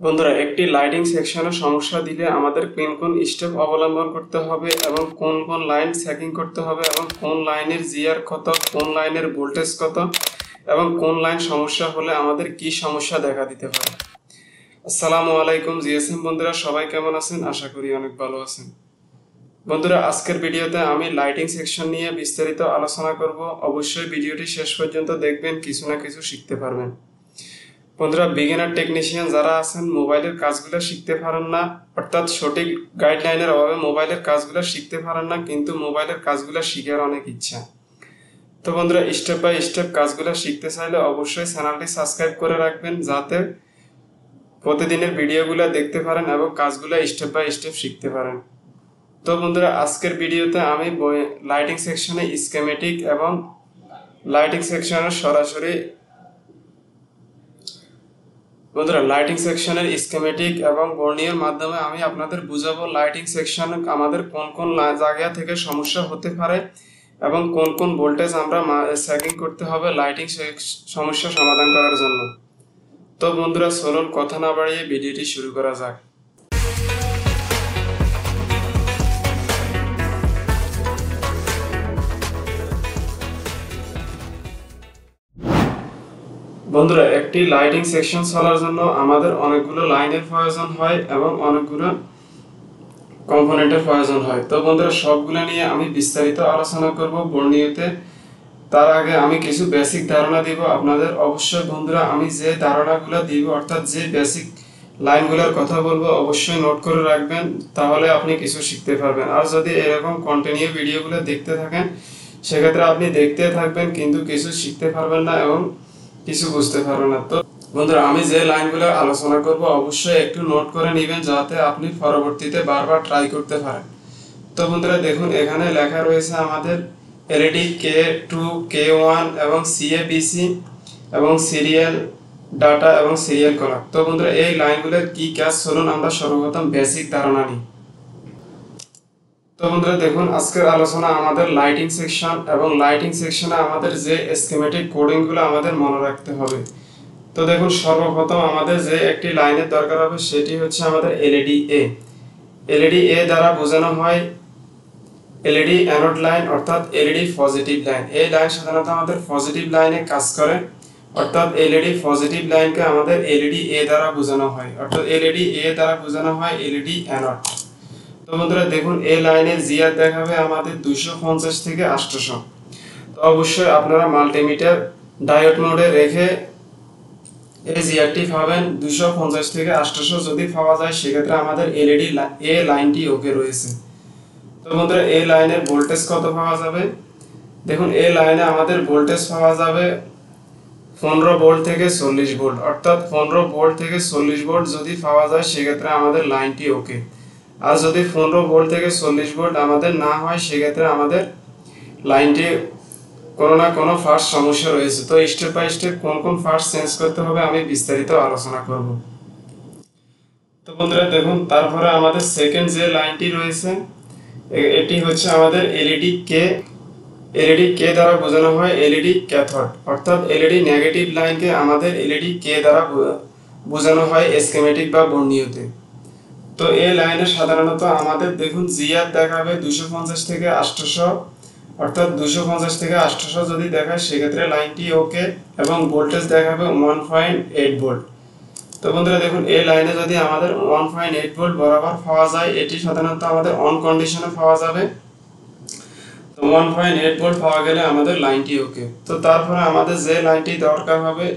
বন্ধুরা, একটি লাইটিং সেকশনে সমস্যা দিলে আমাদের কোন কোন স্টেপ অবলম্বন করতে হবে এবং কোন কোন লাইন চেকিং করতে হবে এবং কোন লাইনের জিআর কত, কোন লাইনের ভোল্টেজ কত এবং কোন লাইন সমস্যা হলে আমাদের কি সমস্যা দেখা দিতে পারে। আসসালামু আলাইকুম জিএসএম বন্ধুরা, সবাই কেমন আছেন? আশা করি অনেক ভালো আছেন। বন্ধুরা, আজকের ভিডিওতে আমি লাইটিং সেকশন নিয়ে বিস্তারিত আলোচনা করব। অবশ্যই ভিডিওটি শেষ পর্যন্ত দেখবেন, কিছু না কিছু শিখতে পারবেন। বন্ধুরা, বিগিনার টেকনিশিয়ান যারা আছেন, মোবাইলের কাজগুলো শিখতে পারেন না, অর্থাৎ সঠিক গাইডলাইনের অভাবে মোবাইলের কাজগুলো শিখতে পারেন না, কিন্তু মোবাইলের কাজগুলো শিখার অনেক ইচ্ছা। তো বন্ধুরা, স্টেপ বাই স্টেপ কাজগুলো শিখতে চাইলে অবশ্যই চ্যানেলটি সাবস্ক্রাইব করে রাখবেন, যাতে প্রতিদিনের ভিডিওগুলো দেখতে পারেন এবং কাজগুলো স্টেপ বাই স্টেপ শিখতে পারেন। তো বন্ধুরা, আজকের ভিডিওতে আমি লাইটিং সেকশনে স্কিমেটিক এবং লাইটিং সেকশনের সরাসরি লাইটিং সেকশনের স্কিমেটিক এবং বর্ণিয়ার মাধ্যমে আমি আপনাদের বুঝাবো লাইটিং সেকশন আমাদের কোন কোন জায়গা থেকে সমস্যা হতে পারে এবং কোন কোন ভোল্টেজ আমরা চেকিং করতে হবে লাইটিং সমস্যা সমাধান করার জন্য। তো বন্ধুরা, চলুন কথা না বাড়িয়ে ভিডিওটি শুরু করা যাক। বন্ধুরা, একটি লাইটিং সেকশন চলার জন্য আমাদের অনেকগুলো লাইনের প্রয়োজন হয় এবং অনেকগুলো কম্পোনেন্টের প্রয়োজন হয়। তো বন্ধুরা, সবগুলো নিয়ে আমি বিস্তারিত আলোচনা করব বর্ণিয়তে। তার আগে আমি কিছু বেসিক ধারণা দিব আপনাদের। অবশ্যই বন্ধুরা, আমি যে ধারণাগুলো দিব অর্থাৎ যে বেসিক লাইনগুলোর কথা বলবো অবশ্যই নোট করে রাখবেন, তাহলে আপনি কিছু শিখতে পারবেন। আর যদি এরকম কন্টিনিউ ভিডিওগুলো দেখতে থাকেন, সেক্ষেত্রে আপনি দেখতে থাকবেন কিন্তু কিছু শিখতে পারবেন না এবং কিছু বুঝতে পারবেন না। তো বন্ধুরা, আমি যে লাইনগুলো আলোচনা করব অবশ্যই একটু নোট করে নেবেন, যাতে আপনি পরবর্তীতে বারবার ট্রাই করতে পারেন। তো বন্ধুরা, দেখুন এখানে লেখা রয়েছে আমাদের এলইডি K2 K1 এবং CABC এবং সিরিয়াল ডাটা এবং সিরিয়াল কলার। তো বন্ধুরা, এই লাইনগুলোর কি কাজ চলুন আমরা সর্বপ্রথম বেসিক ধারণা নিই। তো বন্ধুরা, দেখুন আজকের আলোচনা আমাদের লাইটিং সেকশন এবং লাইটিং সেকশনে আমাদের যে স্কিমেটিক কোডিংগুলো আমাদের মনে রাখতে হবে। তো দেখুন, সর্বপ্রথম আমাদের যে একটি লাইনের দরকার হবে সেটি হচ্ছে আমাদের এলইডি এ। এলইডি এ দ্বারা বোঝানো হয় এলইডি অ্যানোড লাইন, অর্থাৎ এলইডি পজিটিভ লাইন। এই লাইন সাধারণত আমাদের পজিটিভ লাইনে কাজ করে, অর্থাৎ এলইডি পজিটিভ লাইনকে আমাদের এলইডি এ দ্বারা বোঝানো হয়, অর্থাৎ এলইডি এ দ্বারা বোঝানো হয় এলইডি অ্যানোড। তো বন্ধুরা, দেখুন এই লাইনের জিআর দেখাবে আমাদের 250 থেকে 800। তো অবশ্যই আপনারা মাল্টিমিটার ডায়োড মোডে রেখে এই জিআরটি পাবেন 250 থেকে 800। যদি পাওয়া যায় সেক্ষেত্রে আমাদের এলইডি এ লাইনটি ওকে রয়েছে। তো বন্ধুরা, এই লাইনের ভোল্টেজ কত পাওয়া যাবে? দেখুন এই লাইনে আমাদের ভোল্টেজ পাওয়া যাবে 15 ভোল্ট থেকে 40 ভোল্ট, অর্থাৎ 15 ভোল্ট থেকে 40 ভোল্ট যদি পাওয়া যায় সেক্ষেত্রে আমাদের লাইনটি ওকে। আর যদি 15 ভোল্ট থেকে 40 ভোল্ট আমাদের না হয় সেক্ষেত্রে আমাদের লাইনটি কোনো না কোনো ফার্স্ট সমস্যা রয়েছে। তো স্টেপ বাই স্টেপ কোন কোন ফার্স্ট চেঞ্জ করতে হবে আমি বিস্তারিত আলোচনা করব। তো বন্ধুরা, দেখুন তারপরে আমাদের সেকেন্ড যে লাইনটি রয়েছে এটি হচ্ছে আমাদের এলইডি কে। এলইডি কে দ্বারা বোঝানো হয় এলইডি ক্যাথোড, অর্থাৎ এলইডি নেগেটিভ লাইনকে আমাদের এলইডি কে দ্বারা বোঝানো হয় স্কিমেটিক বা বর্ণিয়তে। তো এই লাইনে সাধারণত আমাদের দেখুন জিআর দেখাবে 250 থেকে 800, অর্থাৎ 250 থেকে 800 যদি দেখায় সেক্ষেত্রে লাইনটি ওকে এবং ভোল্টেজ দেখাবে 1.8 ভোল্ট। তো বন্ধুরা, দেখুন এই লাইনে যদি আমাদের 1.8 ভোল্ট বরাবর পাওয়া যায়, এটি সাধারণত আমাদের অন কন্ডিশনে পাওয়া যাবে। তো 1.8 ভোল্ট পাওয়া গেলে আমাদের লাইনটি ওকে। তো তারপরে আমাদের যে লাইনটি দরকার হবে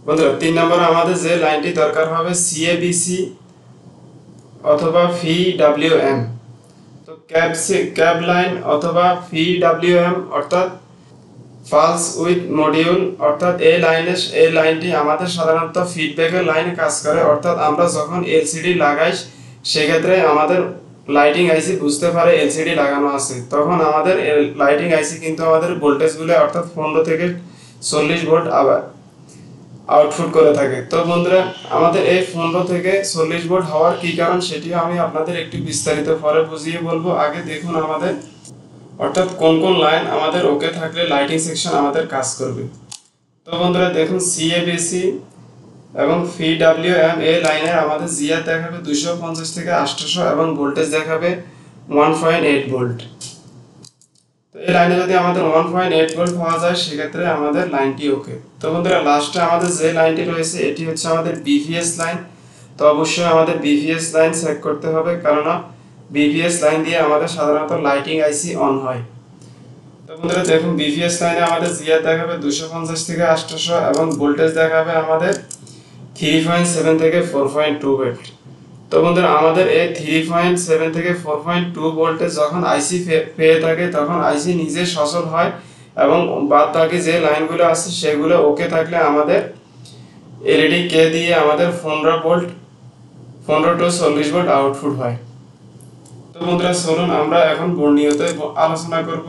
বন্ধুরা, 3 নম্বরে আমাদের যে লাইনটি দরকার হবে CABC অথবা VWM। তো ক্যাব লাইন অথবা VWM অর্থাৎ পালস উইথ মডিউল, অর্থাৎ এই লাইনটি আমাদের সাধারণত ফিডব্যাকের লাইনে কাজ করে, অর্থাৎ আমরা যখন এলসিডি লাগাই সেক্ষেত্রে আমাদের লাইটিং আইসি বুঝতে পারে এলসিডি লাগানো আছে, তখন আমাদের লাইটিং আইসি কিন্তু আমাদের ভোল্টেজগুলো অর্থাৎ 15 থেকে 40 ভোল্ট আবার আউটপুট করে থাকে। তো বন্ধুরা, আমাদের এই 15 থেকে 40 ভোল্ট হওয়ার কি কারণ সেটিও আমি আপনাদের একটু বিস্তারিত পরে বুঝিয়ে বলবো। আগে দেখুন আমাদের অর্থাৎ কোন কোন লাইন আমাদের ওকে থাকলে লাইটিং সেকশন আমাদের কাজ করবে। তো বন্ধুরা, দেখুন CABC এবং PWM এই লাইনের আমাদের জিআর দেখাবে 250 থেকে 800 এবং ভোল্টেজ দেখাবে 1.8 ভোল্ট। তো এই লাইনে যদি আমাদের 1.8 ভোল্ট পাওয়া যায় সেক্ষেত্রে আমাদের লাইনটি ওকে। তো বন্ধুরা লাস্টে আমাদের যে লাইনটি রয়েছে এটি হচ্ছে আমাদের বিপিএস লাইন। তো অবশ্যই আমাদের বিপিএস লাইন চেক করতে হবে, কারণ বিপিএস লাইন দিয়ে আমাদের সাধারণত লাইটিং আইসি অন হয়। তো বন্ধুরা দেখুন বিপিএস লাইনে আমাদের জিআর দেখাবে 250 থেকে 800 এবং ভোল্টেজ দেখাবে আমাদের 3.7 থেকে 4.2 ভোল্ট। তো বন্ধুরা আমাদের এই 3.7 থেকে 4.2 ভোল্টে যখন আইসি পেয়ে থাকে তখন আইসি নিজে সচল হয় এবং বাদ বাকি যে লাইনগুলো আছে সেগুলো ওকে থাকলে আমাদের এলইডি কে দিয়ে আমাদের 15 টু 40 ভোল্ট আউটপুট হয়। তো বন্ধুরা চলুন আমরা এখন বর্ণীয়তে আলোচনা করব।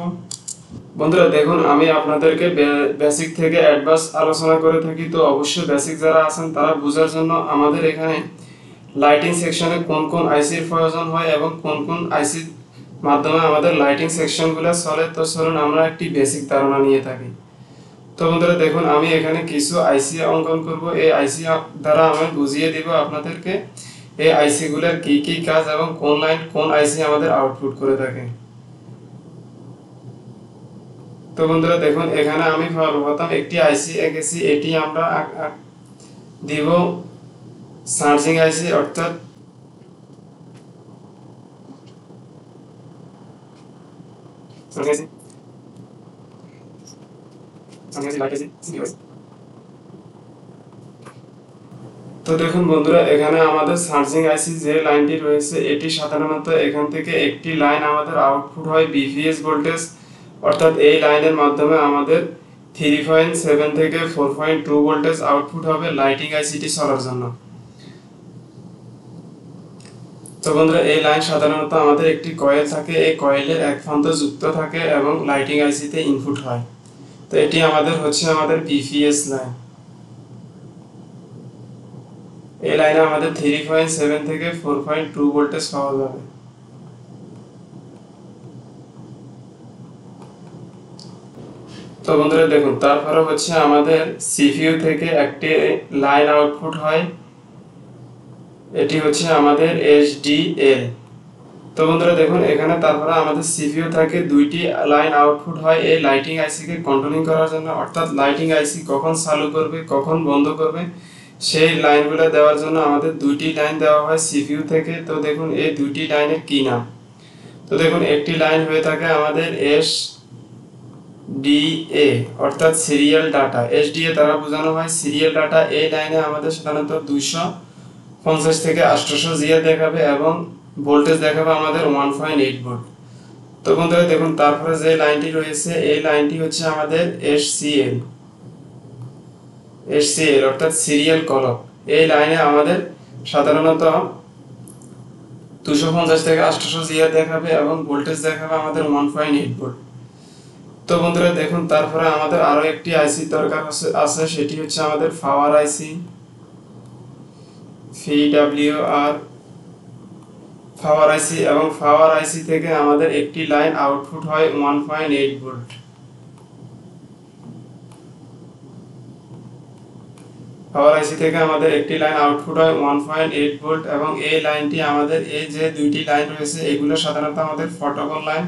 বন্ধুরা দেখুন আমি আপনাদেরকে বেসিক থেকে অ্যাডভান্স আলোচনা করে থাকি। তো অবশ্যই বেসিক যারা আছেন তারা বোঝার জন্য আমাদের এখানে লাইটিং সেকশনে কোন কোন আইসির প্রয়োজন হয় এবং কোন কোন আইসির মাধ্যমে আমাদের লাইটিং সেকশনগুলো চলে, তো চলুন আমরা একটি বেসিক ধারণা নিয়ে থাকি। তো বন্ধুরা দেখুন আমি এখানে কিছু আইসি অঙ্কন করব। এই আইসি দ্বারা আমি বুঝিয়ে দিব আপনাদেরকে এই আইসিগুলোর কি কি কাজ এবং কোন লাইন কোন আইসি আমাদের আউটপুট করে থাকে। তো বন্ধুরা দেখুন এখানে আমি সর্বপ্রথম একটি আইসি এঁকেছি। এটি আমরা দিব চার্জিং আইসি, অর্থাৎ তো দেখুন বন্ধুরা এখানে আমাদের চার্জিং আইসি যে লাইনটি রয়েছে এটি সাধারণত এখান থেকে একটি লাইন আমাদের আউটপুট হয় বিপিএস ভোল্টেজ, অর্থাৎ এই লাইনের মাধ্যমে আমাদের 3.7 থেকে 4.2 ভোল্টেজ আউটপুট হবে লাইটিং আইসিটি চলার জন্য। তো বন্ধুরা এই লাইন সাধারণত আমাদের একটি কয়েল থাকে, এই কয়েলের এক প্রান্ত যুক্ত থাকে এবং লাইটিং আইসিতে ইনপুট হয়। তো এটি আমাদের হচ্ছে আমাদের বিপিএস লাইন। এই লাইনে আমাদের 3.7 থেকে 4.2 ভোল্টেজ পাওয়া যাবে। তো বন্ধুরা দেখুন তারপরে হচ্ছে আমাদের সিপিইউ থেকে একটি লাইন আউটপুট হয়, এটি হচ্ছে আমাদের এসডিএল। তো বন্ধুরা দেখুন এখানে তারপরে আমাদের সিপিইউ থেকে দুইটি লাইন আউটপুট হয় এই লাইটিং আইসি কে কন্ট্রোলিং করার জন্য, অর্থাৎ লাইটিং আইসি কখন চালু করবে কখন বন্ধ করবে সেই লাইনগুলো দেওয়ার জন্য আমাদের দুইটি লাইন দেওয়া হয় সিপিইউ থেকে। তো দেখুন এই দুইটি লাইনের কি নাম। তো দেখুন একটি লাইন হয়ে থাকে আমাদের এসডিএ, অর্থাৎ সিরিয়াল ডাটা। এসডিএ দ্বারা বোঝানো হয় সিরিয়াল ডাটা। এই লাইনে আমাদের সাধারণত 250 থেকে 800 জিআর দেখাবে এবং ভোল্টেজ দেখাবে আমাদের 1.8 ভোল্ট। তো বন্ধুরা দেখুন তারপরে যে লাইনটি রয়েছে এই লাইনটি হচ্ছে আমাদের এসসিএল অর্থাৎ সিরিয়াল কলক। এই লাইনে আমাদের সাধারণত 250 থেকে 800 জিআর দেখাবে এবং ভোল্টেজ দেখাবে আমাদের 1.8 ভোল্ট। তো বন্ধুরা দেখুন তারপরে আমাদের আরো একটি আইসি দরকার আছে, সেটি হচ্ছে আমাদের পাওয়ার আইসি PWR পাওয়ার আইসি। এবং পাওয়ার আইসি থেকে আমাদের একটি লাইন আউটপুট হয় 1.8 ভোল্ট। পাওয়ার আইসি থেকে আমাদের একটি লাইন আউটপুট হয় 1.8 ভোল্ট এবং এই লাইনটি আমাদের এই যে দুইটি লাইন রয়েছে এগুলো সাধারণত আমাদের ফটোকল লাইন।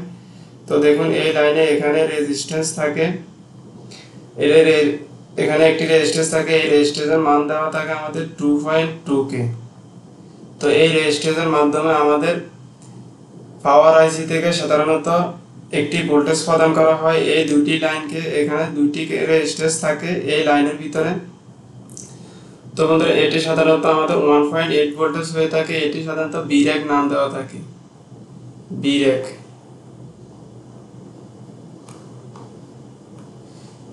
তো দেখুন এই লাইনে এখানে রেজিস্ট্যান্স থাকে, এখানে একটি রেজিস্ট্যান্স থাকে, এই রেজিস্ট্যান্সের মান দেওয়া থাকে আমাদের 2.2k। তো এই রেজিস্ট্যান্সের মাধ্যমে আমাদের পাওয়ার আইসি থেকে সাধারণত একটি ভোল্টেজ প্রদান করা হয় এই দুইটি লাইনকে। এখানে দুইটি রেজিস্ট্যান্স থাকে এই লাইনের ভিতরে। তো বন্ধুরা এটি সাধারণত আমাদের 1.8 ভোল্টেজ হয়ে থাকে। এটি সাধারণত বিরেক নাম দেওয়া থাকে, বিরেক।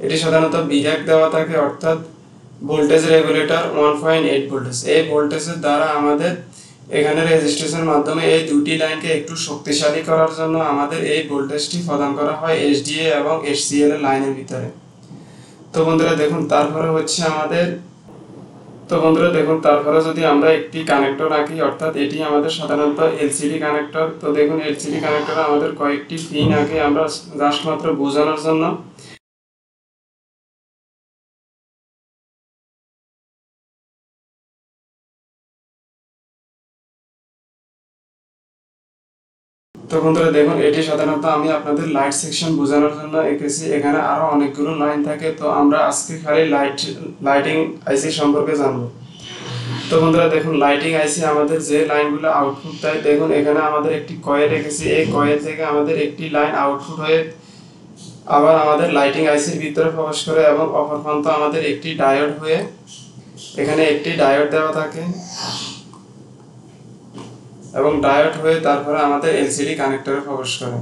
এটি সাধারণত বিরেক দেওয়া থাকে, অর্থাৎ ভোল্টেজ রেগুলেটর 1.8 ভোল্টেজ। এই ভোল্টেজের দ্বারা আমাদের এখানে রেজিস্ট্রেশনের মাধ্যমে এই দুটি লাইনকে একটু শক্তিশালী করার জন্য আমাদের এই ভোল্টেজটি প্রদান করা হয় এসডিএ এবং এসসিএল এর লাইনের ভিতরে। তো বন্ধুরা দেখুন তারপরে হচ্ছে আমাদের তারপরে যদি আমরা একটি কানেক্টর আঁকি, অর্থাৎ এটি আমাদের সাধারণত এলসিডি কানেক্টর। তো দেখুন এলসিডি কানেক্টরে আমাদের কয়েকটি পিন আঁকি আমরা জাস্ট মাত্র বোঝানোর জন্য। তো বন্ধুরা দেখুন, এটি সাধারণত আমি আপনাদের লাইট সেকশন বোঝানোর জন্য এঁকেছি। এখানে আরো অনেকগুলো লাইন থাকে, তো আমরা আজকে খালি লাইটিং আইসি সম্পর্কে জানবো। তো বন্ধুরা দেখুন, লাইটিং আইসি আমাদের যে লাইনগুলো আউটপুট দেয়, দেখুন এখানে আমাদের একটি কয়েল রেখেছি। এই কয়েল থেকে আমাদের একটি লাইন আউটপুট হয়ে আবার আমাদের লাইটিং আইসির ভিতরে প্রবেশ করে এবং অপর প্রান্ত আমাদের একটি ডায়োড হয়ে, এখানে একটি ডায়োড দেওয়া থাকে এবং ডায়োড হয়ে তারপরে আমাদের এলসিডি কানেক্টরে প্রবেশ করে।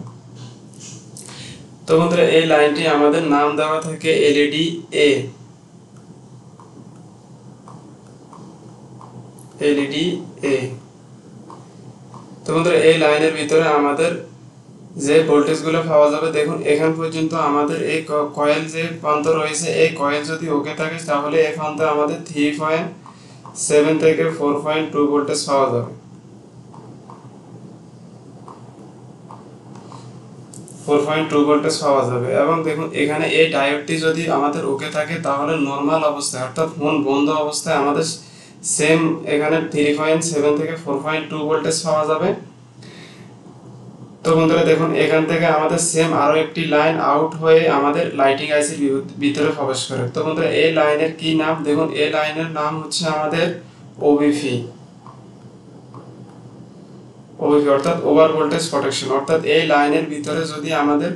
তো বন্ধুরা এই লাইনটি আমাদের নাম দেওয়া থাকে এলইডি এ। এলইডি এ। তো বন্ধুরা এই লাইনের ভিতরে আমাদের যে ভোল্টেজগুলো পাওয়া যাবে, দেখুন এখান পর্যন্ত আমাদের এই কয়েল যে প্রান্ত রয়েছে, এই কয়েল যদি ওকে থাকে তাহলে এই প্রান্তে আমাদের 3.7 থেকে 4.2 ভোল্টেজ পাওয়া যাবে। 4.2 ভোল্টেজ পাওয়া যাবে। এবং দেখুন এখানে এই ডায়োডটি যদি আমাদের ওকে থাকে তাহলে নর্মাল অবস্থায় অর্থাৎ ফোন বন্ধ অবস্থায় আমাদের সেম এখানে 3.7 থেকে 4.2 ভোল্টেজ পাওয়া যাবে। তো বন্ধুরা দেখুন এখান থেকে আমাদের সেম আরো একটি লাইন আউট হয়ে আমাদের লাইটিং আইসির ভিতরে প্রবেশ করে। তো বন্ধুরা এই লাইনের কি নাম? দেখুন এই লাইনের নাম হচ্ছে আমাদের ওবিপি। ওবিপি অর্থাৎ ওভার ভোল্টেজ প্রোটেকশন। অর্থাৎ এই লাইনের ভিতরে যদি আমাদের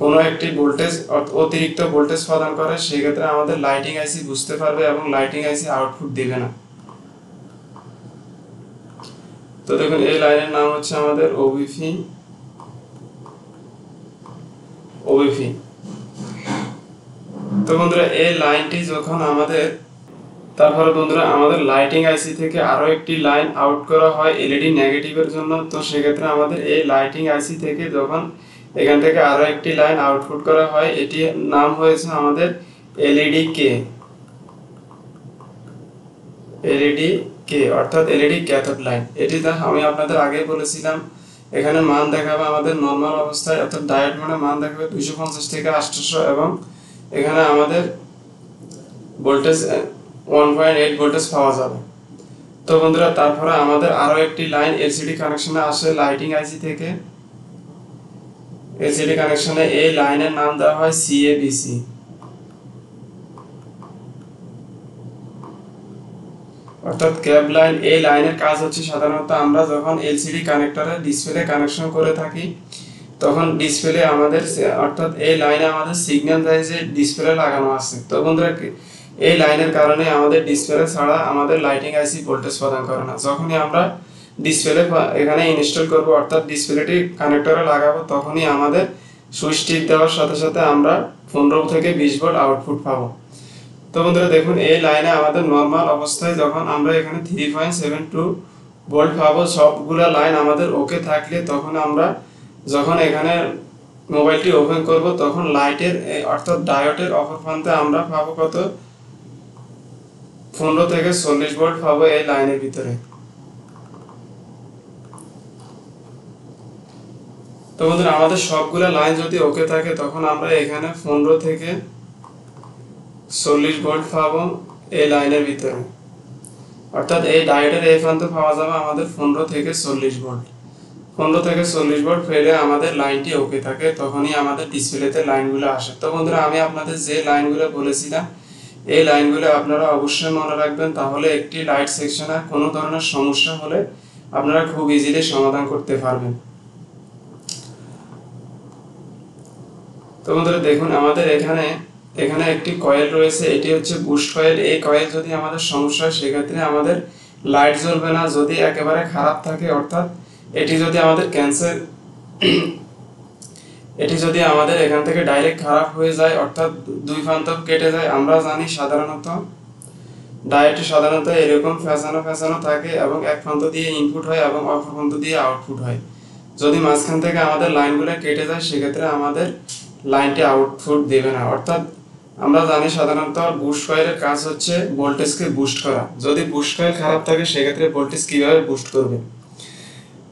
কোনো একটি ভোল্টেজ অতিরিক্ত ভোল্টেজ প্রদান করে, সেক্ষেত্রে আমাদের লাইটিং আইসি বুঝতে পারবে এবং লাইটিং আইসি আউটপুট দিবে না। তো দেখুন এই লাইনের নাম হচ্ছে আমাদের ওবিপি। ওবিপি। তো বন্ধুরা এই লাইনটি যখন আমাদের, তারপরে বন্ধুরা আমাদের লাইটিং আইসি থেকে আরো একটি লাইন আউট করা হয় এলইডি নেগেটিভের জন্য। তো সেক্ষেত্রে আমাদের এই লাইটিং আইসি থেকে যখন এখান থেকে আরো একটি লাইন আউটপুট করা হয়, এটির নাম হয়েছে আমাদের এলইডি কে। এলইডি কে অর্থাৎ এলইডি ক্যাথোড লাইন। এটি আমি আপনাদের আগে বলেছিলাম, এখানে মান দেখাবে আমাদের নর্মাল অবস্থায় অর্থাৎ ডায়োড মোডে মান দেখাবে 250 থেকে 800 এবং এখানে আমাদের ভোল্টেজ 1.8 ভোল্টেজ পাওয়া যাবে। তো বন্ধুরা তারপরে আমাদের আরো একটি লাইন এলসিডি কানেকশনে আসে লাইটিং আইসি থেকে। এলসিডি কানেকশনে এই লাইনের নাম দেওয়া হয় সিএবিসি। অর্থাৎ ক্যাব লাইন। এই লাইনের কাজ হচ্ছে সাধারণত আমরা যখন এলসিডি কানেক্টরে ডিসপ্লে কানেকশন করে থাকি, তখন ডিসপ্লে আমাদের অর্থাৎ এই লাইনে আমাদের সিগন্যাল দেয় যে ডিসপ্লে লাগানো আছে। তো বন্ধুরা এই লাইনের কারণে আমাদের ডিসপ্লে ছাড়া আমাদের লাইটিং আইসি ভোল্টেজ প্রদান করে না। যখনই আমরা ডিসপ্লে এখানে ইনস্টল করব অর্থাৎ ডিসপ্লেটি কানেক্টরে লাগাবো, তখনই আমাদের সুইচ টিপ দেওয়ার সাথে সাথে আমরা 15 থেকে 20 ভোল্ট আউটপুট পাবো। তো বন্ধুরা দেখুন এই লাইনে আমাদের নর্মাল অবস্থায় যখন আমরা এখানে 3.72 ভোল্ট পাবো, সবগুলা লাইন আমাদের ওকে থাকলে তখন আমরা যখন এখানে মোবাইলটি ওপেন করব, তখন লাইটের অর্থাৎ ডায়োডের অপর প্রান্তে আমরা পাবো কত? 15 থেকে 40 ভোল্ট পাবো এই লাইনের ভিতরে। তো বন্ধুরা আমাদের সবগুলা লাইন যদি ওকে থাকে তখন আমরা এখানে 15 থেকে 40 ভোল্ট পাবো এই লাইনের ভিতরে। অর্থাৎ এই ডায়োডের এই প্রান্তে পাওয়া যাবে আমাদের 15 থেকে 40 ভোল্ট। 15 থেকে 40 ভোল্ট ফেলে আমাদের লাইনটি ওকে থাকে, তখনই আমাদের ডিসপ্লেতে লাইনগুলো আসে। তো বন্ধুরা আমি আপনাদের যে লাইনগুলো বলেছিলাম, এই লাইনগুলো আপনারা অবশ্যই মনে রাখবেন, তাহলে একটি লাইট সেকশনে কোনো ধরনের সমস্যা হলে আপনারা খুব ইজিলি সমাধান করতে পারবেন। তো বন্ধুরা দেখুন আমাদের এখানে একটি কয়েল রয়েছে, এটি হচ্ছে বুস্ট কয়েল। এই কয়েল যদি আমাদের সমস্যা হয়, সেক্ষেত্রে আমাদের লাইট জ্বলবে না। যদি একেবারে খারাপ থাকে অর্থাৎ এটি যদি আমাদের এটি যদি আমাদের এখান থেকে ডাইরেক্ট খারাপ হয়ে যায় অর্থাৎ দুই প্রান্ত কেটে যায়, আমরা জানি সাধারণত ডায়োডটি সাধারণত এরকম ফ্যাসানো থাকে এবং এক প্রান্ত দিয়ে ইনপুট হয় এবং অপর প্রান্ত দিয়ে আউটপুট হয়। যদি মাঝখান থেকে আমাদের লাইনগুলো কেটে যায়, সেক্ষেত্রে আমাদের লাইনটি আউটপুট দেবে না। অর্থাৎ আমরা জানি সাধারণত বুস্ট কয়েলের কাজ হচ্ছে ভোল্টেজকে বুস্ট করা। যদি বুস্ট কয়েল খারাপ থাকে, সেক্ষেত্রে ভোল্টেজ কিভাবে বুস্ট করবে?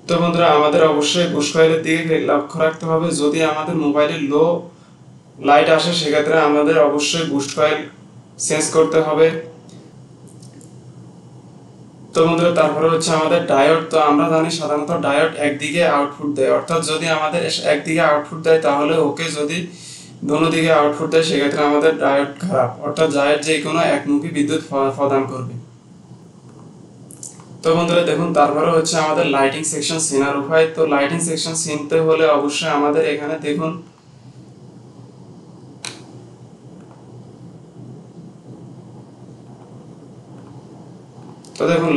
তো বন্ধুরা আমাদের অবশ্যই বুস্ট কয়েলের দিকে লক্ষ্য রাখতে হবে। যদি আমাদের মোবাইলে লো লাইট আসে, সেক্ষেত্রে আমাদের অবশ্যই বুস্ট কয়েল চেঞ্জ করতে হবে। তো বন্ধুরা তারপরে হচ্ছে আমাদের ডায়োড। তো আমরা জানি সাধারণত ডায়োড একদিকে আউটপুট দেয়, অর্থাৎ যদি আমাদের একদিকে আউটপুট দেয় তাহলে ওকে, যদি দোনো দিকে আউটপুট দেয় সেক্ষেত্রে আমাদের ডায়োড খারাপ, অর্থাৎ ডায়োড যে কোনো একমুখী বিদ্যুৎ প্রদান করবে। তো বন্ধুরা দেখুন তারপরে হচ্ছে আমাদের লাইটিং সেকশন চেনার উপায়। তো লাইটিং সেকশন চিনতে হলে অবশ্যই আমাদের এখানে দেখুন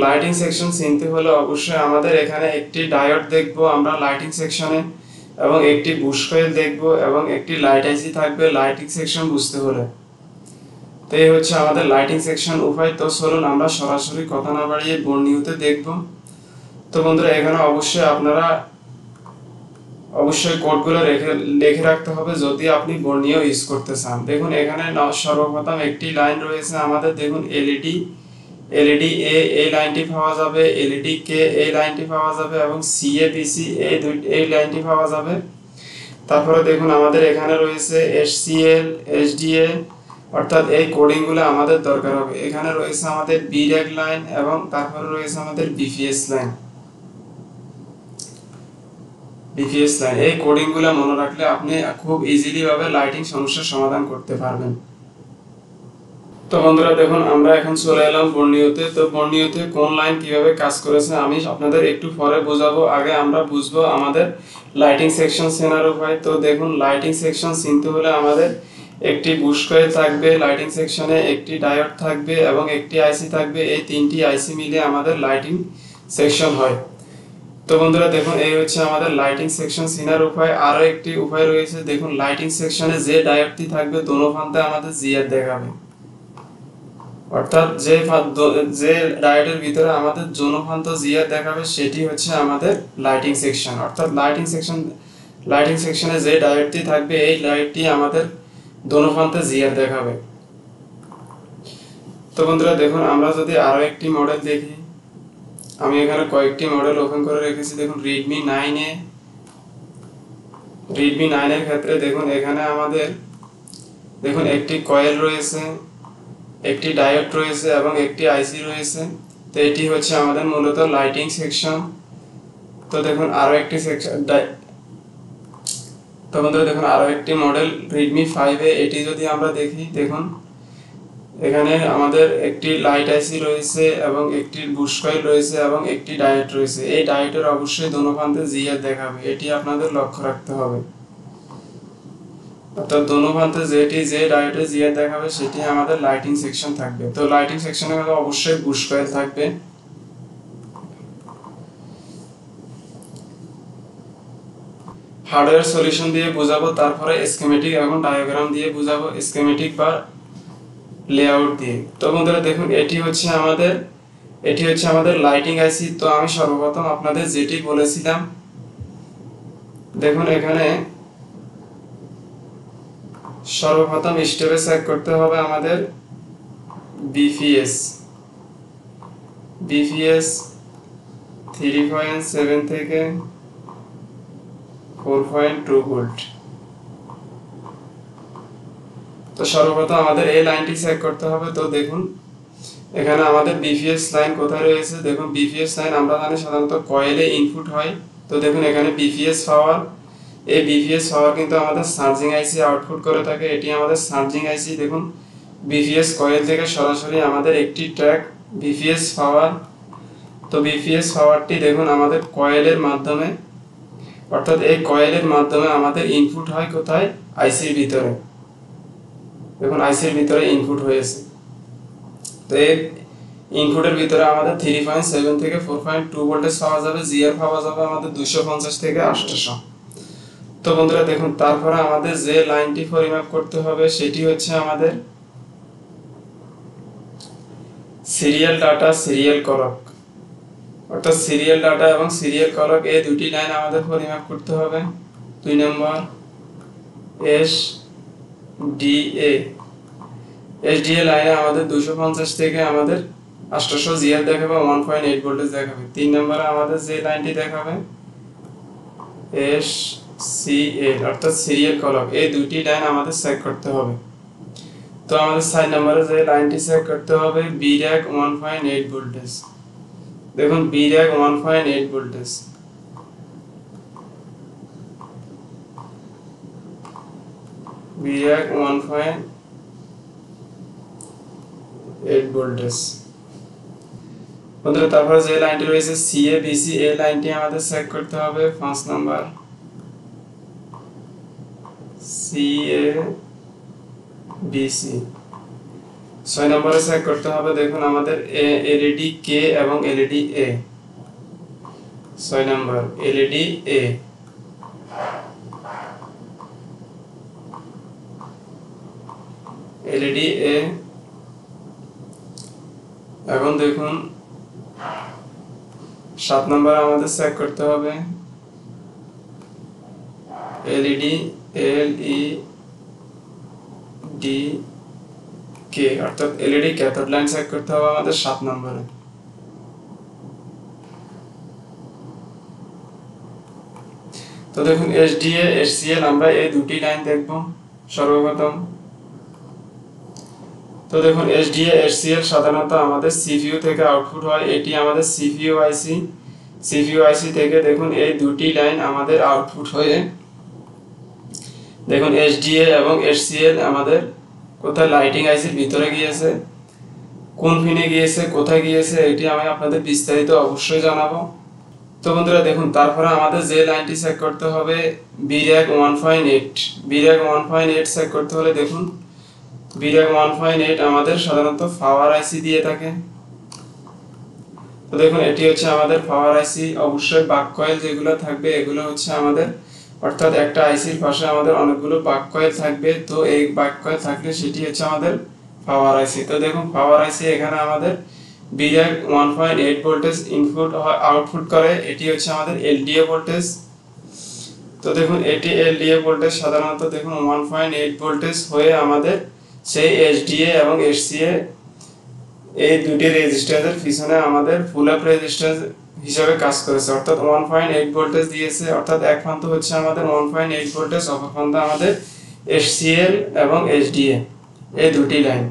লাইটিং সেকশন চিনতে হলে অবশ্যই আমাদের এখানে একটি ডায়োড দেখব আমরা লাইটিং সেকশনে, এবং একটি বুশ কয়েল দেখব, এবং একটি লাইট আইসি থাকবে লাইটিং সেকশন বুঝতে হলে। তো এই হচ্ছে আমাদের লাইটিং সেকশন উপায়। তো চলুন আমরা সরাসরি কথা না বাড়িয়ে বর্ণিওতে দেখব। তো বন্ধুরা এখানে অবশ্যই আপনারা কোডগুলো লিখে রাখতে হবে যদি আপনি বর্ণিও ইউজ করতে চান। দেখুন এখানে সর্বপ্রথম একটি লাইন রয়েছে আমাদের, দেখুন এলইডি এ এই লাইনটি পাওয়া যাবে, এলইডি কে এই লাইনটি পাওয়া যাবে, এবং সিএ বিসি এই লাইনটি পাওয়া যাবে। তারপরে দেখুন আমাদের এখানে রয়েছে এসসিএল এসডিএ, অর্থাৎ এই কোডিংগুলো আমাদের দরকার হবে। এখানে রয়েছে আমাদের বিরেক লাইন, এবং তারপরে রয়েছে আমাদের বিপিএস লাইন। এই কোডিংগুলো মনে রাখলে আপনি খুব ইজিলি ভাবে লাইটিং সমস্যার সমাধান করতে পারবেন। তো বন্ধুরা দেখুন আমরা এখন চলে এলাম বর্ণিওতে। তো বর্ণিওতে কোন লাইন কিভাবে কাজ করেছে আমি আপনাদের একটু পরে বোঝাবো, আগে আমরা বুঝবো আমাদের লাইটিং সেকশন চেনার উপায়। তো দেখুন লাইটিং সেকশন চিনতে হলে আমাদের একটি বুশ কয়েল থাকবে লাইটিং সেকশনে, একটি ডায়োড থাকবে, এবং একটি আইসি থাকবে। এই তিনটি আইসি মিলে আমাদের লাইটিং সেকশন হয়। তো বন্ধুরা দেখুন এই হচ্ছে আমাদের লাইটিং সেকশন চেনার উপায়। আরো একটি উপায় রয়েছে, দেখুন লাইটিং সেকশনে যে ডায়োডটি থাকবে দোনো প্রান্তে আমাদের জিআর দেখাবে, অর্থাৎ যে ডায়োডের ভিতরে আমাদের দোনো প্রান্ত জিআর দেখাবে সেটি হচ্ছে আমাদের লাইটিং সেকশন। অর্থাৎ লাইটিং সেকশনে যে ডায়োডটি থাকবে এই লাইটটি আমাদের দোনো প্রান্তে জিআর দেখাবে। তো বন্ধুরা দেখুন আমরা যদি আরো একটি মডেল দেখি, আমি এখানে কয়েকটি মডেল ওপেন করে রেখেছি। দেখুন রেডমি 9 এর ক্ষেত্রে দেখুন এখানে আমাদের দেখুন একটি কয়েল রয়েছে, একটি ডায়োড রয়েছে, এবং একটি আইসি রয়েছে। তো এটি হচ্ছে আমাদের মূলত লাইটিং সেকশন। তো দেখুন আরো একটি সেকশন, তো বন্ধুরা দেখুন আরো একটি মডেল রেডমি 5 এ, এটি যদি আমরা দেখি, দেখুন এখানে আমাদের একটি লাইট আইসি রয়েছে, এবং একটি বুশ কয়েল রয়েছে, এবং একটি ডায়োড রয়েছে। এই ডায়োডের অবশ্যই দোনো প্রান্তে জিআর দেখাবে, এটি আপনাদের লক্ষ্য রাখতে হবে। অর্থাৎ দোনো প্রান্তে যে ডায়োডে জিআর দেখাবে সেটি আমাদের লাইটিং সেকশন থাকবে। তো লাইটিং সেকশনে অবশ্যই বুশ কয়েল থাকবে। হার্ডওয়্যার সলিউশন দিয়ে বোঝাবো, তারপরে স্কিমেটিক এবং ডায়াগ্রাম দিয়ে বোঝাবো, স্কিমেটিক বা লেআউট দিয়ে। তো বন্ধুরা দেখুন এটি হচ্ছে আমাদের লাইটিং আইসি। তো আমি সর্বপ্রথম আপনাদের যেটি বলেছিলাম, দেখুন এখানে সর্বপ্রথম স্টেপে চেক করতে হবে আমাদের বিপিএস 3.7 থেকে 4.2 ভোল্ট। তো সর্বপ্রথম আমাদের এই লাইনটি চেক করতে হবে। তো দেখুন এখানে আমাদের বিপিএস লাইন কোথায় রয়েছে, দেখুন বিপিএস লাইন আমরা জানি সাধারণত কয়েলে ইনপুট হয়। তো দেখুন এখানে বিপিএস পাওয়ার, এই বিপিএস পাওয়ার কিন্তু আমাদের চার্জিং আইসি আউটপুট করে থাকে, এটি আমাদের চার্জিং আইসি। দেখুন বিপিএস কয়েল থেকে সরাসরি আমাদের একটি ট্র্যাক বিপিএস পাওয়ার। তো বিপিএস পাওয়ারটি দেখুন আমাদের কয়েলের মাধ্যমে, অর্থাৎ এই কয়েলের মাধ্যমে আমাদের ইনপুট হয় কোথায়, আইসির ভিতরে। দেখুন আইসির ভিতরে ইনপুট হয়েছে। তো এই ইনপুটের ভিতরে আমাদের 3.7 থেকে 4.2 ভোল্টেজ পাওয়া যাবে, জিআর পাওয়া যাবে আমাদের 250 থেকে 800। তো বন্ধুরা দেখুন তারপরে আমাদের যে লাইনটি পরিমাপ করতে হবে সেটি হচ্ছে আমাদের সিরিয়াল ডাটা সিরিয়াল কলক, অর্থাৎ সিরিয়াল ডাটা এবং সিরিয়াল কলক এই দুটি লাইন আমাদের পরিমাপ করতে হবে। 2 নম্বর এসডিএ লাইনে আমাদের 250 থেকে আমাদের 800 জিআর দেখাবে, 1.8 ভোল্টেজ দেখাবে। 3 নম্বরে আমাদের যে লাইনটি দেখাবে এসসিএল, অর্থাৎ সিরিয়াল কলক, এই দুটি লাইন আমাদের চেক করতে হবে। তো আমাদের 4 নম্বরে যে লাইনটি চেক করতে হবে বিরেক 1.8 ভোল্টেজ। দেখুন VRAC 1.8 ভোল্টেজ, VRAC 1.8 ভোল্টেজ। বন্ধুরা তারপরে যে লাইনটি রয়েছে CABC, এই লাইনটি আমাদের চেক করতে হবে 5 নাম্বার CABC। 6 নম্বরে চেক করতে হবে, দেখুন আমাদের LED K এবং LED A। 6 number LED A, LED A। এখন দেখুন 7 নম্বরে আমাদের চেক করতে হবে LED K, অর্থাৎ LED ক্যাথোড লাইন চেক করতে হবে আমাদের 7 নম্বরে। তো দেখুন SDA HCL আমরা এই দুটি লাইন দেখব সর্বপ্রথম। তো দেখুন SDA HCL সাধারণত আমাদের CPU থেকে আউটপুট হয়, এটি আমাদের CPU IC থেকে দেখুন এই দুটি লাইন আমাদের আউটপুট হয়ে দেখুন SDA এবং HCL আমাদের কোথায় লাইটিং আইসির ভিতরে গিয়েছে, কোন পিনে গিয়েছে, কোথায় গিয়েছে, এটি আমি আপনাদের বিস্তারিত অবশ্যই জানাবো। তো বন্ধুরা দেখুন তারপরে আমাদের যে লাইনটি চেক করতে হবে VRAC 1.8, VRAC 1.8 চেক করতে হলে দেখুন VRAC 1.8 আমাদের সাধারণত পাওয়ার আইসি দিয়ে থাকে। তো দেখুন এটি হচ্ছে আমাদের পাওয়ার আইসি, অবশ্যই বাক কয়েল যেগুলো থাকবে এগুলো হচ্ছে আমাদের, অর্থাৎ একটা আইসির পাশে আমাদের অনেকগুলো বাক কয়েল থাকবে, তো এই বাক কয়েল থাকলে সেটি হচ্ছে আমাদের পাওয়ার আইসি। তো দেখুন পাওয়ার আইসি এখানে আমাদের VRAC 1.8 ভোল্টেজ ইনপুট আউটপুট করে, এটি হচ্ছে আমাদের LDA ভোল্টেজ। তো দেখুন এটি LDA ভোল্টেজ সাধারণত দেখুন 1.8 ভোল্টেজ হয়ে আমাদের সেই SDA এবং HCA এই দুটি রেজিস্ট্যান্সের পিছনে আমাদের ফুল আপ রেজিস্ট্যান্স হিসাবে কাজ করেছে, অর্থাৎ 1.8 ভোল্টেজ দিয়েছে, অর্থাৎ এক প্রান্ত হচ্ছে আমাদের 1.8 ভোল্টেজ, অপর প্রান্ত আমাদের HCL এবং SDA এই দুটি লাইন।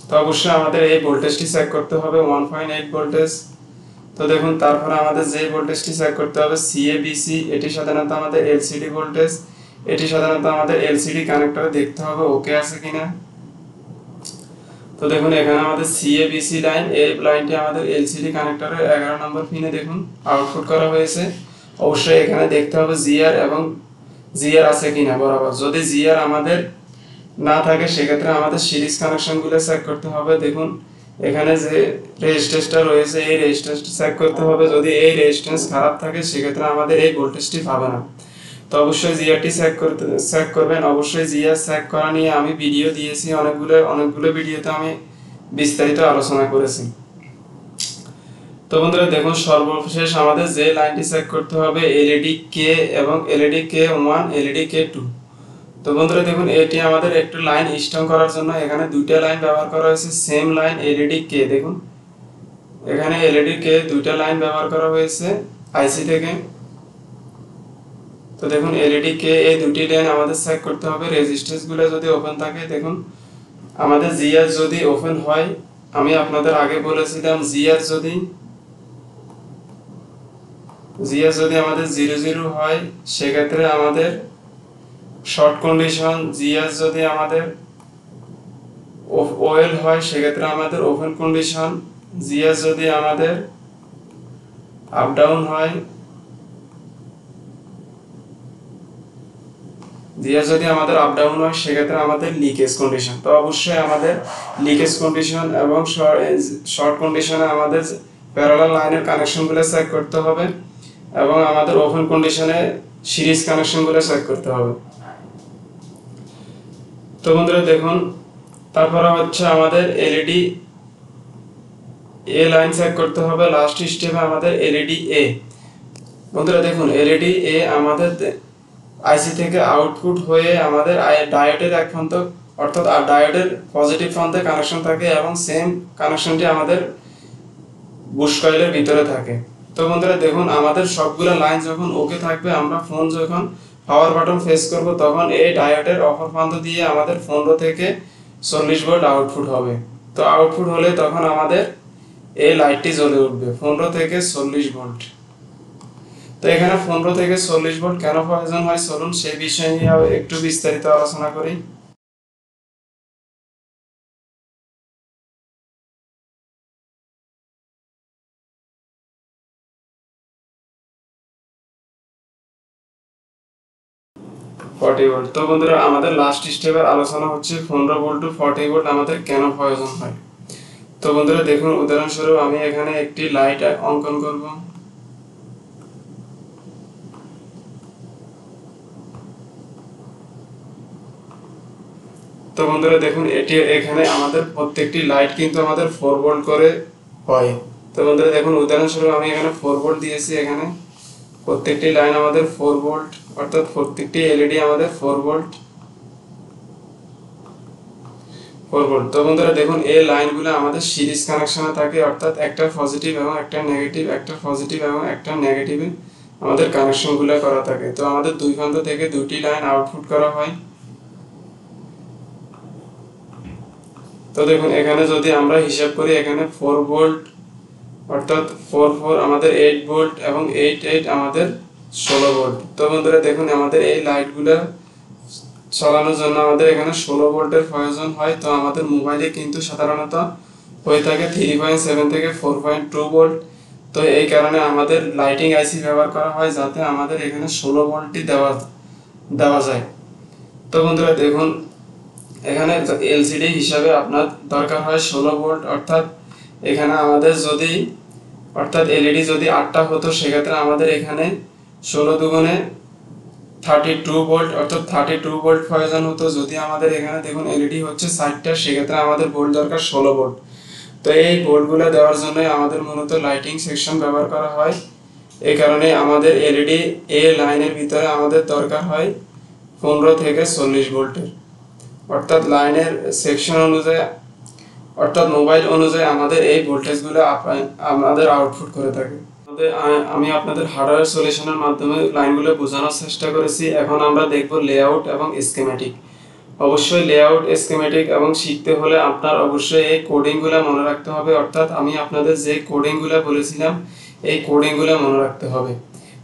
তো অবশ্যই আমাদের এই ভোল্টেজটি চেক করতে হবে 1.8 ভোল্টেজ। তো দেখুন তারপরে আমাদের যে ভোল্টেজটি চেক করতে হবে CABC, এটি সাধারণত আমাদের LCD ভোল্টেজ, এটি সাধারণত আমাদের LCD কানেক্টরে দেখতে হবে ওকে আছে কিনা। তো দেখুন এখানে আমাদের CABC লাইন, এই লাইনটি আমাদের LCD কানেক্টরের 11 নম্বর পিনে দেখুন আউটপুট করা হয়েছে, অবশ্যই এখানে দেখতে হবে GR এবং GR আছে কিনা বরাবর। যদি GR আমাদের না থাকে সেক্ষেত্রে আমাদের সিরিজ কানেকশনগুলো চেক করতে হবে। দেখুন এখানে যে রেজিস্ট্যান্সটা রয়েছে এই রেজিস্ট্যান্সটা চেক করতে হবে, যদি এই রেজিস্ট্যান্স খারাপ থাকে সেক্ষেত্রে আমাদের এই ভোল্টেজটি পাবে না। তো অবশ্যই জিআরটি চেক করবেন, অবশ্যই জিআর চেক করা নিয়ে আমি ভিডিও দিয়েছি, অনেকগুলো ভিডিওতে আমি বিস্তারিত আলোচনা করেছি। তো বন্ধুরা দেখুন সর্বশেষ আমাদের যে লাইনটি চেক করতে হবে LED K এবং LED K1 LED K2। তো বন্ধুরা দেখুন এটি আমাদের একটু লাইন স্ট্রং করার জন্য এখানে দুইটা লাইন ব্যবহার করা হয়েছে, সেম লাইন LED K। দেখুন এখানে LED K দুইটা লাইন ব্যবহার করা হয়েছে আইসি থেকে। তো দেখুন LED K এই দুটি লাইন আমাদের চেক করতে হবে, রেজিস্ট্যান্স গুলো যদি ওপেন থাকে, দেখুন আমাদের জিআর যদি ওপেন হয়, আমি আপনাদের আগে বলেছিলাম জিআর যদি আমাদের 00 হয় সেক্ষেত্রে আমাদের শর্ট কন্ডিশন, জিআর যদি আমাদের ওয়েল হয় সেক্ষেত্রে আমাদের ওপেন কন্ডিশন, জিআর যদি আমাদের আপ ডাউন হয়, যদি আমাদের আপ ডাউন হয় সেক্ষেত্রে আমাদের লিকেজ কন্ডিশন। তো অবশ্যই আমাদের লিকেজ কন্ডিশন এবং শর্ট কন্ডিশনে আমাদের প্যারালাল লাইনের কানেকশনগুলো চেক করতে হবে এবং আমাদের ওপেন কন্ডিশনে সিরিজ কানেকশনগুলো চেক করতে হবে। তো বন্ধুরা দেখুন তারপরে হচ্ছে আমাদের LED A লাইন চেক করতে হবে, লাস্ট স্টেপে আমাদের LED A। বন্ধুরা দেখুন LED A আমাদের আইসি থেকে আউটপুট হয়ে আমাদের ডায়োডের এক প্রান্ত, অর্থাৎ ডায়োডের পজিটিভ প্রান্তে কানেকশন থাকে এবং সেম কানেকশনটি আমাদের বুশ কয়েলের ভিতরে থাকে। তো বন্ধুরা দেখুন আমাদের সবগুলো লাইন যখন ওকে থাকবে, আমরা ফোন যখন পাওয়ার বাটন প্রেস করব তখন এই ডায়োডের অপর প্রান্ত দিয়ে আমাদের 15 থেকে 40 ভোল্ট আউটপুট হবে। তো আউটপুট হলে তখন আমাদের এই লাইটটি জ্বলে উঠবে 15 থেকে 40 ভোল্ট। তো এখানে 15 থেকে 40 ভোল্ট কেন প্রয়োজন হয় চলুন সেই বিষয় নিয়ে একটু বিস্তারিত আলোচনা করি। Forty volt. তো বন্ধুরা আমাদের লাস্ট স্টেপের আলোচনা হচ্ছে 15 ভোল্ট টু 40 ভোল্ট আমাদের কেন প্রয়োজন হয়। তো বন্ধুরা দেখুন উদাহরণস্বরূপ আমি এখানে একটি লাইট অঙ্কন করব। তো বন্ধুরা দেখুন এটি এখানে আমাদের প্রত্যেকটি লাইট কিন্তু আমাদের 4 ভোল্ট করে হয়। তো বন্ধুরা দেখুন উদাহরণস্বরূপ আমি এখানে 4 ভোল্ট দিয়েছি। এখানে প্রত্যেকটি লাইন আমাদের 4 ভোল্ট, অর্থাৎ প্রত্যেকটি এলইডি আমাদের 4 ভোল্ট 4 ভোল্ট। তো বন্ধুরা দেখুন এই লাইনগুলো আমাদের সিরিজ কানেকশনে থাকে, অর্থাৎ একটা পজিটিভ এবং একটা নেগেটিভ, একটা পজিটিভ এবং একটা নেগেটিভে আমাদের কানেকশনগুলো করা থাকে। তো আমাদের দুই প্রান্ত থেকে দুটি লাইন আউটপুট করা হয়। তো দেখুন এখানে যদি আমরা হিসাব করি এখানে 4 ভোল্ট অর্থাৎ 4 4 আমাদের 8 ভোল্ট এবং 8 8 আমাদের 16 ভোল্ট। তো বন্ধুরা দেখুন আমাদের এই লাইটগুলো চালানোর জন্য আমাদের এখানে 16 ভোল্টের প্রয়োজন হয়। তো আমাদের মোবাইলে কিন্তু সাধারণত হয়ে থাকে 3.7 থেকে 4.2 ভোল্ট। তো এই কারণে আমাদের লাইটিং আইসি ব্যবহার করা হয় যাতে আমাদের এখানে 16 ভোল্টই দেওয়া যায়। তো বন্ধুরা দেখুন এখানে এলসিডি হিসাবে আপনার দরকার হয় 16 ভোল্ট, অর্থাৎ এখানে আমাদের যদি অর্থাৎ এলইডি যদি 8টা হতো সেক্ষেত্রে আমাদের এখানে 16 দুগুণে 32 ভোল্ট অর্থাৎ 32 ভোল্ট প্রয়োজন হতো। যদি আমাদের এখানে দেখুন এলইডি হচ্ছে 60টা সেক্ষেত্রে আমাদের ভোল্ট দরকার 16 ভোল্ট। তো এই ভোল্টগুলো দেওয়ার জন্য আমাদের মূলত লাইটিং সেকশন ব্যবহার করা হয়। এই কারণে আমাদের এলইডি এ লাইনের ভিতরে আমাদের দরকার হয় 15 থেকে 40 ভোল্টের, অর্থাৎ লাইনের সেকশন অনুযায়ী অর্থাৎ মোবাইল অনুযায়ী আমাদের এই ভোল্টেজগুলো আমাদের আউটপুট করে থাকে। আমি আপনাদের হার্ডওয়্যার সলিউশনের মাধ্যমে লাইনগুলো বোঝানোর চেষ্টা করেছি। এখন আমরা দেখব লেআউট এবং স্কিমেটিক। অবশ্যই লেআউট, স্কিমেটিক এবং শিখতে হলে আপনার অবশ্যই এই কোডিংগুলো মনে রাখতে হবে, অর্থাৎ আমি আপনাদের যে কোডিংগুলো বলেছিলাম এই কোডিংগুলো মনে রাখতে হবে,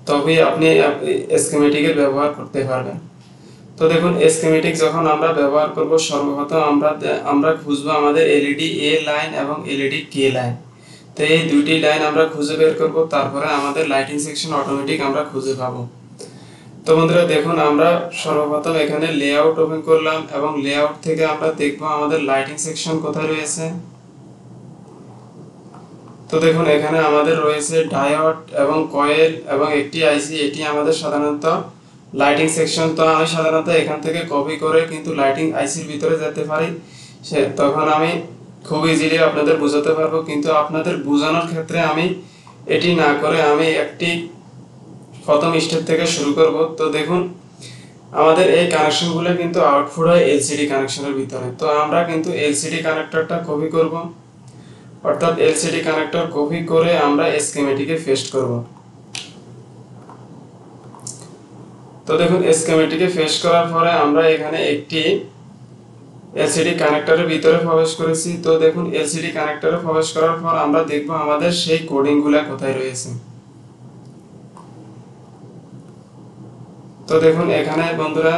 তবেই আপনি স্কিমেটিকের ব্যবহার করতে পারবেন। তো দেখুন স্কিমেটিক যখন আমরা ব্যবহার করব সর্বপ্রথম আমরা খুঁজবো আমাদের এলইডি এ লাইন এবং এলইডি কে লাইন। তো এই দুইটি লাইন আমরা খুঁজে বের করব, তারপরে আমাদের লাইটিং সেকশন অটোমেটিক আমরা খুঁজে পাবো। তো বন্ধুরা দেখুন আমরা সর্বপ্রথম এখানে লেআউট ওপেন করলাম এবং লেআউট থেকে আমরা দেখব আমাদের লাইটিং সেকশন কোথায় রয়েছে। তো দেখুন এখানে আমাদের রয়েছে ডায়োড এবং কয়েল এবং একটি আইসি, এটি আমাদের সাধারণত লাইটিং সেকশন। তো আমি সাধারণত এখান থেকে কপি করে কিন্তু লাইটিং আইসির ভিতরে যেতে পারি, তখন আমি খুব ইজিলি আপনাদের বোঝাতে পারবো, কিন্তু আপনাদের বোঝানোর ক্ষেত্রে আমি এটি না করে আমি একটি প্রথম স্টেপ থেকে শুরু করব। তো দেখুন আমাদের এই কানেকশনগুলো কিন্তু আউটপুট হয় এলসিডি কানেকশনের ভিতরে। তো আমরা কিন্তু এলসিডি কানেক্টরটা কপি করব, অর্থাৎ এলসিডি কানেক্টর কপি করে আমরা স্কিমেটিকে পেস্ট করব। তো দেখুন স্কিমেটিকে পেস্ট করার পরে আমরা এখানে একটি এলসিডি কানেক্টরের ভিতরে প্রবেশ করেছি। তো দেখুন এলসিডি কানেক্টরে প্রবেশ করার পর আমরা দেখব আমাদের সেই কোডিংগুলো কোথায় রয়েছে। তো দেখুন এখানে বন্ধুরা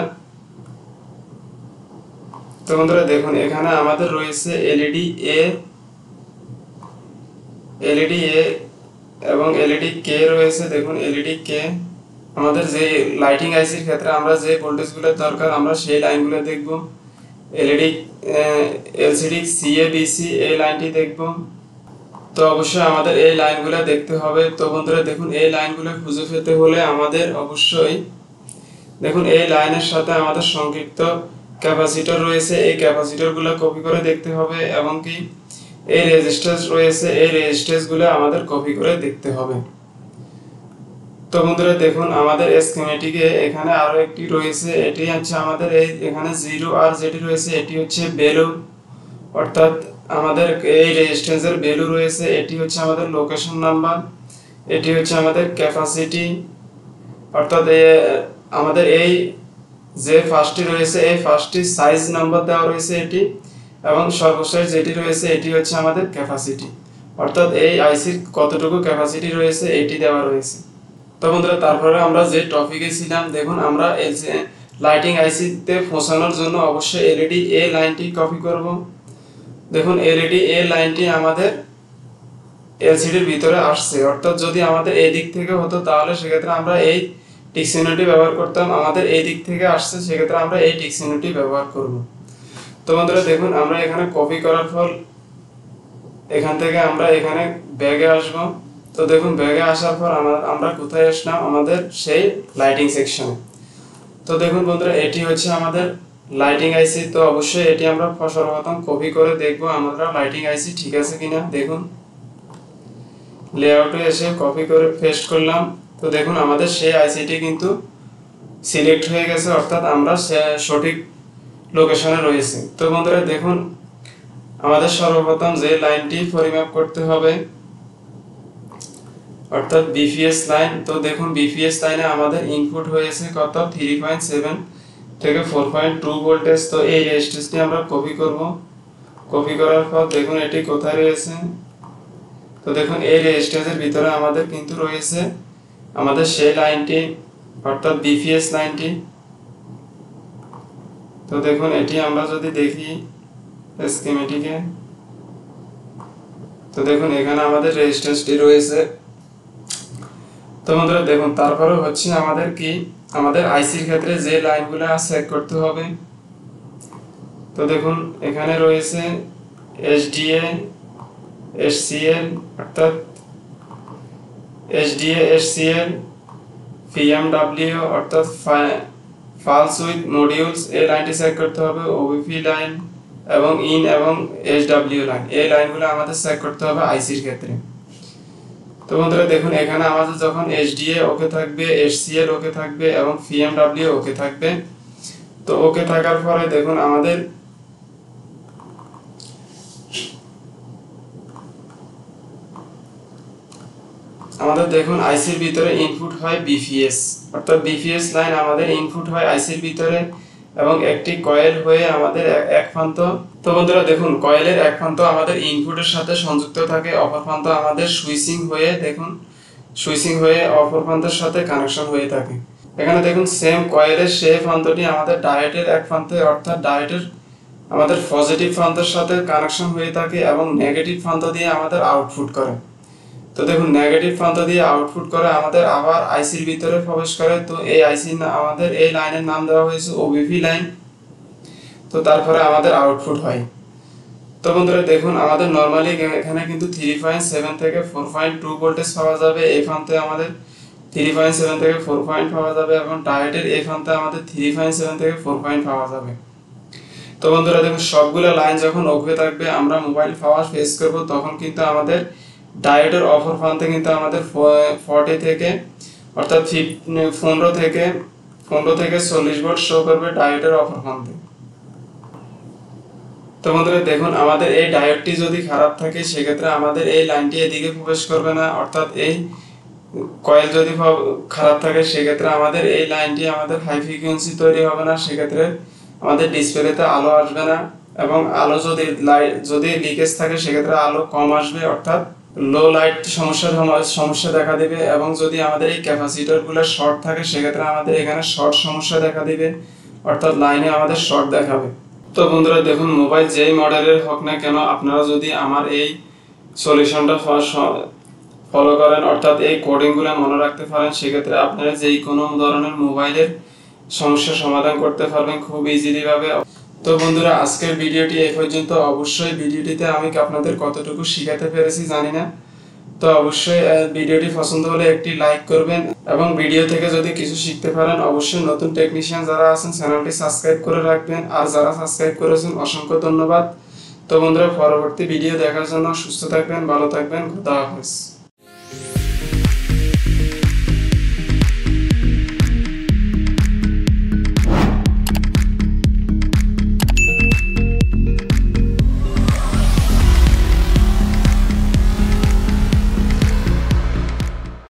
দেখুন এখানে আমাদের রয়েছে এলইডি এ এবং এলইডি কে রয়েছে। দেখুন এলইডি কে আমাদের যে লাইটিং আইসির ক্ষেত্রে আমরা যে ভোল্টেজগুলো দরকার আমরা সেই লাইনগুলো দেখব। এলইডি এলসিডি সিএবিসি এই লাইনটি দেখব। তো অবশ্যই আমাদের এই লাইনগুলো দেখতে হবে। তো বন্ধুরা দেখুন এই লাইনগুলো খুঁজে পেতে হলে আমাদের অবশ্যই দেখুন এই লাইনের সাথে আমাদের সংযুক্ত ক্যাপাসিটর রয়েছে, এই ক্যাপাসিটরগুলো কপি করে দেখতে হবে এবং কি এই রেজিস্ট্যান্স রয়েছে এই রেজিস্ট্যান্সগুলো আমাদের কপি করে দেখতে হবে। তো বন্ধুরা দেখুন আমাদের স্কিমেটিকে এখানে আরো একটি রয়েছে, এটি হচ্ছে আমাদের এই এখানে 0 আর যেটি রয়েছে এটি হচ্ছে ভ্যালু, অর্থাৎ আমাদের এই রেজিস্ট্যান্সের ভ্যালু রয়েছে, এটি হচ্ছে আমাদের লোকেশন নাম্বার, এটি হচ্ছে আমাদের ক্যাপাসিটি, অর্থাৎ আমাদের এই যে ফার্স্টটি রয়েছে এই ফার্স্টটি সাইজ নাম্বার দেওয়া রয়েছে এটি, এবং সর্বশেষ যেটি রয়েছে এটি হচ্ছে আমাদের ক্যাপাসিটি, অর্থাৎ এই আইসির কতটুকু ক্যাপাসিটি রয়েছে এটি দেওয়া রয়েছে। তো বন্ধুরা তারপরে আমরা যে টপিকে ছিলাম, দেখুন আমরা এই যে লাইটিং আইসিতে পৌঁছানোর জন্য অবশ্যই এলইডি এ লাইনটি কপি করব। দেখুন এলইডি এ লাইনটি আমাদের এলসিডির ভিতরে আসছে, অর্থাৎ যদি আমাদের এই দিক থেকে হতো তাহলে সেক্ষেত্রে আমরা এই টিক চিহ্নটি ব্যবহার করতাম, আমাদের এই দিক থেকে আসছে সেক্ষেত্রে আমরা এই টিক চিহ্নটি ব্যবহার করব। তো বন্ধুরা দেখুন আমরা এখানে কপি করার পর এখান থেকে আমরা এখানে ব্যাগে আসব। তো দেখুন ব্যাগে আসার পর আমরা কোথায় আসলাম, আমাদের সেই লাইটিং সেকশনে। তো দেখুন বন্ধুরা এটি হচ্ছে আমাদের লাইটিং আইসি। তো অবশ্যই এটি আমরা সর্বপ্রথম কপি করে দেখব আমরা লাইটিং আইসি ঠিক আছে কিনা। দেখুন লেআউটে এসে কপি করে পেস্ট করলাম। তো দেখুন আমাদের সেই আইসিটি কিন্তু সিলেক্ট হয়ে গেছে, অর্থাৎ আমরা সঠিক লোকেশনে রয়েছে। তো বন্ধুরা দেখুন আমাদের সর্বপ্রথম যে লাইনটি পরিমাপ করতে হবে অর্থাৎ বিপিএস লাইন। তো দেখুন বিপিএস লাইনে আমাদের ইনপুট হয়েছে কত 3.7 থেকে 4.2 ভোল্টেজ। তো এই রেজিস্ট্যান্সটি আমরা কপি করব। কপি করার পর দেখুন এটি কোথায় রয়েছে। তো দেখুন এই রেজিস্ট্যান্সের ভিতরে আমাদের কিন্তু রয়েছে আমাদের সেই লাইনটি অর্থাৎ বিপিএস লাইনটি। তো দেখুন এটি আমরা যদি দেখি স্কিমেটিকে, তো দেখুন এখানে আমাদের রেজিস্ট্যান্সটি রয়েছে। তো বন্ধুরা দেখুন তারপরে হচ্ছে আমাদের কি আমাদের আইসির ক্ষেত্রে যে লাইনগুলো চেক করতে হবে। তো দেখুন এখানে রয়েছে এসডিএ এসসিএল অর্থাৎ এসডিএ এসসিএল পিএমডব্লিউ অর্থাৎ ফালস উইথ মডিউলস এই লাইনটি চেক করতে হবে, ওবিপি লাইন এবং ইন এবং এসডব্লিউ লাইন এই লাইনগুলো আমাদের চেক করতে হবে আইসির ক্ষেত্রে। তো বন্ধুরা দেখুন এখানে আমাদের যখন এসডিএ ওকে থাকবে, এসসিএল ওকে থাকবে এবং পিএমডব্লিউ ওকে থাকবে। তো ওকে থাকার পরে দেখুন আমাদের দেখুন আইসির ভিতরে ইনপুট হয় বিপিএস অর্থাৎ বিপিএস লাইন আমাদের ইনপুট হয় আইসির ভিতরে এবং একটি কয়েল হয়ে আমাদের এক প্রান্ত। তো বন্ধুরা দেখুন কয়েলের এক প্রান্ত আমাদের ইনপুটের সাথে সংযুক্ত থাকে, অপর প্রান্ত আমাদের সুইচিং হয়ে দেখুন সুইচিং হয়ে অপর প্রান্তের সাথে কানেকশন হয়ে থাকে। এখানে দেখুন সেম কয়েলের সেই প্রান্তটি আমাদের ডায়োডের এক প্রান্তে অর্থাৎ ডায়োডের আমাদের পজিটিভ প্রান্তের সাথে কানেকশন হয়ে থাকে এবং নেগেটিভ প্রান্ত দিয়ে আমাদের আউটপুট করে। তো দেখুন নেগেটিভ প্রান্ত দিয়ে আউটপুট করে আমাদের আবার আইসির ভিতরে প্রবেশ করে। তো এই আইসি আমাদের এই লাইনের নাম দেওয়া হয়েছে ওবিপি লাইন। তো তারপরে আমাদের আউটপুট হয়। তো বন্ধুরা দেখুন আমাদের নরমালি এখানে কিন্তু 3.7 থেকে 4.2 ভোল্টেজ পাওয়া যাবে, এই প্রান্তে আমাদের 3.7 থেকে 4 পয়েন্ট পাওয়া যাবে এবং ডায়োডের এই প্রান্তে আমাদের 3.7 থেকে 4 পয়েন্ট পাওয়া যাবে। তো বন্ধুরা দেখুন সবগুলো লাইন যখন ওকে থাকবে আমরা মোবাইল পাওয়ার ফেস করব, তখন কিন্তু আমাদের ডায়োডের অপর প্রান্তে কিন্তু আমাদের 40 থেকে অর্থাৎ 15 থেকে 40 ভোল্ট শো করবে ডায়োডের অপর প্রান্তে। তো বন্ধুরা দেখুন আমাদের এই ডায়োডটি যদি খারাপ থাকে সেক্ষেত্রে আমাদের এই লাইনটি এদিকে প্রবেশ করবে না, অর্থাৎ এই কয়েল যদি খারাপ থাকে সেক্ষেত্রে আমাদের এই লাইনটি আমাদের হাই ফ্রিকোয়েন্সি তৈরি হবে না, সেক্ষেত্রে আমাদের ডিসপ্লেতে আলো আসবে না এবং আলো যদি লিকেজ থাকে সেক্ষেত্রে আলো কম আসবে অর্থাৎ লো লাইট সমস্যা দেখা দিবে। এবং যদি আমাদের এই ক্যাপাসিটরগুলো শর্ট থাকে সেক্ষেত্রে আমাদের এখানে শর্ট সমস্যা দেখা দিবে অর্থাৎ লাইনে আমাদের শর্ট দেখাবে। তো বন্ধুরা দেখুন মোবাইল যেই মডেলের হোক না কেন আপনারা যদি আমার এই সলিউশনটা ফলো করেন অর্থাৎ এই কোডিংগুলো মনে রাখতে পারেন সেক্ষেত্রে আপনারা যেই কোনো ধরনের মোবাইলের সমস্যার সমাধান করতে পারবেন খুব ইজিলি ভাবে। তো বন্ধুরা আজকের ভিডিওটি এই পর্যন্ত। অবশ্যই ভিডিওটিতে আমি আপনাদের কতটুকু শিখাতে পেরেছি জানি না, তো অবশ্যই ভিডিওটি পছন্দ হলে একটি লাইক করবেন এবং ভিডিও থেকে যদি কিছু শিখতে পারেন অবশ্যই নতুন টেকনিশিয়ান যারা আছেন চ্যানেলটি সাবস্ক্রাইব করে রাখবেন, আর যারা সাবস্ক্রাইব করেছেন অসংখ্য ধন্যবাদ। তো বন্ধুরা পরবর্তী ভিডিও দেখার জন্য সুস্থ থাকবেন, ভালো থাকবেন, খোদা হাফেজ।